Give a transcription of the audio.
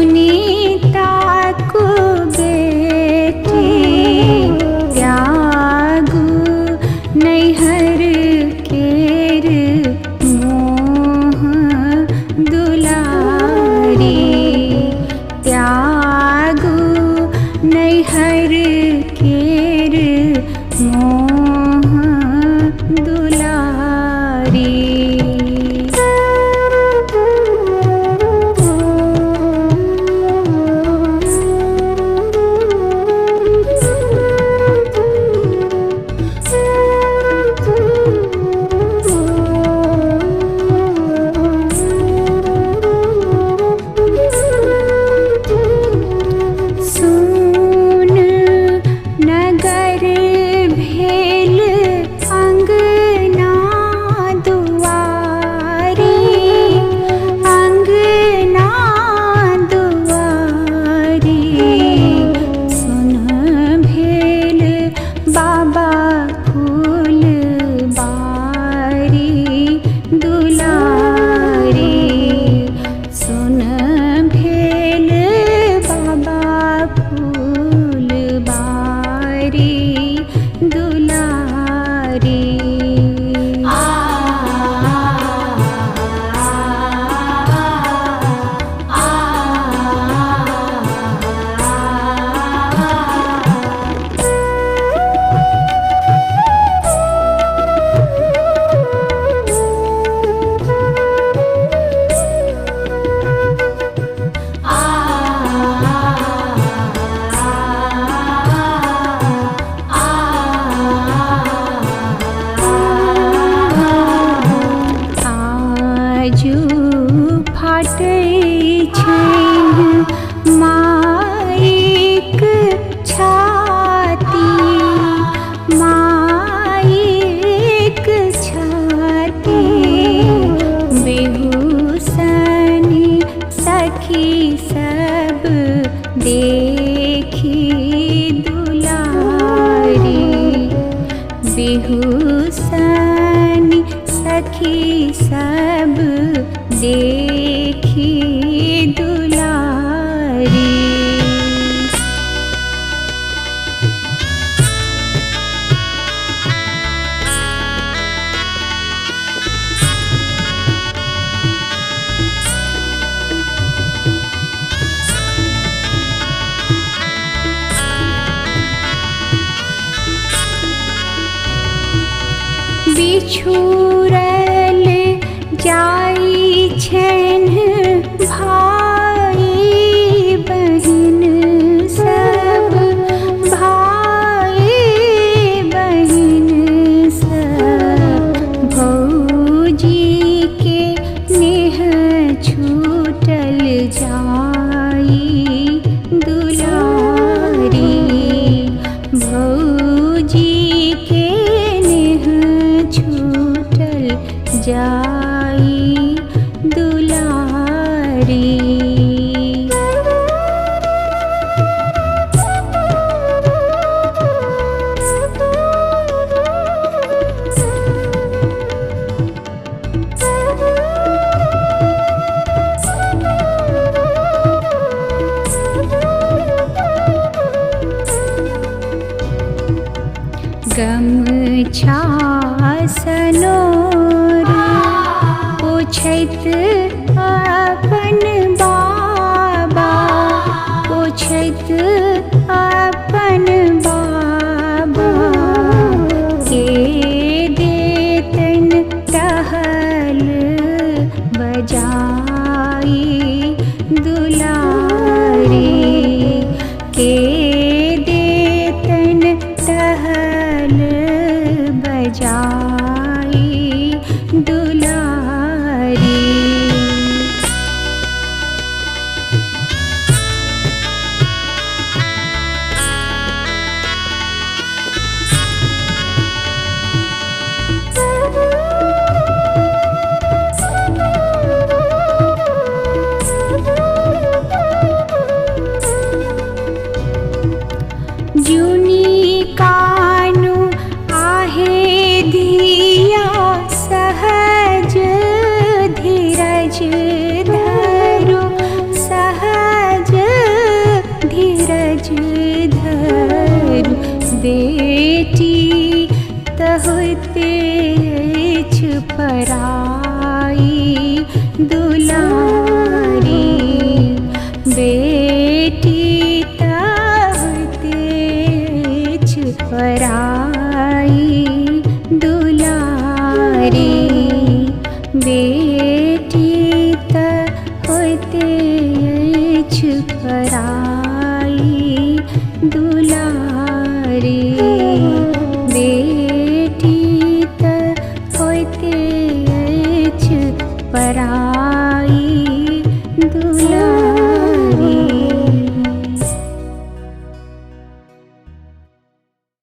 सुनीता को बेटी त्यागु नैहर केर मोह दुलारी त्यागु नैहर केर मोह दुलारी। माइक छाती माइक छाती बेहुसनी सखी सब देखी दुलारी बेहुसनी सखी सब देखी दुलारी। बिछुड़ल जाई छन भाई बहिन सब भाई बहिन सब भौजी के नेह छूटल जाई दुलारी भौजी के छूटल जाई दुलारी। गमछा सनोर पोछैत अपन बाबा पोछैत अपन बाबा के देतन टहल बजाई दुलारी के देतन टहल बजाई दुलारी। पराई दुलारी। बेटी तेज पराई दुलारी। बेटी तेज पराई दुलारी। बेटी तेज पराई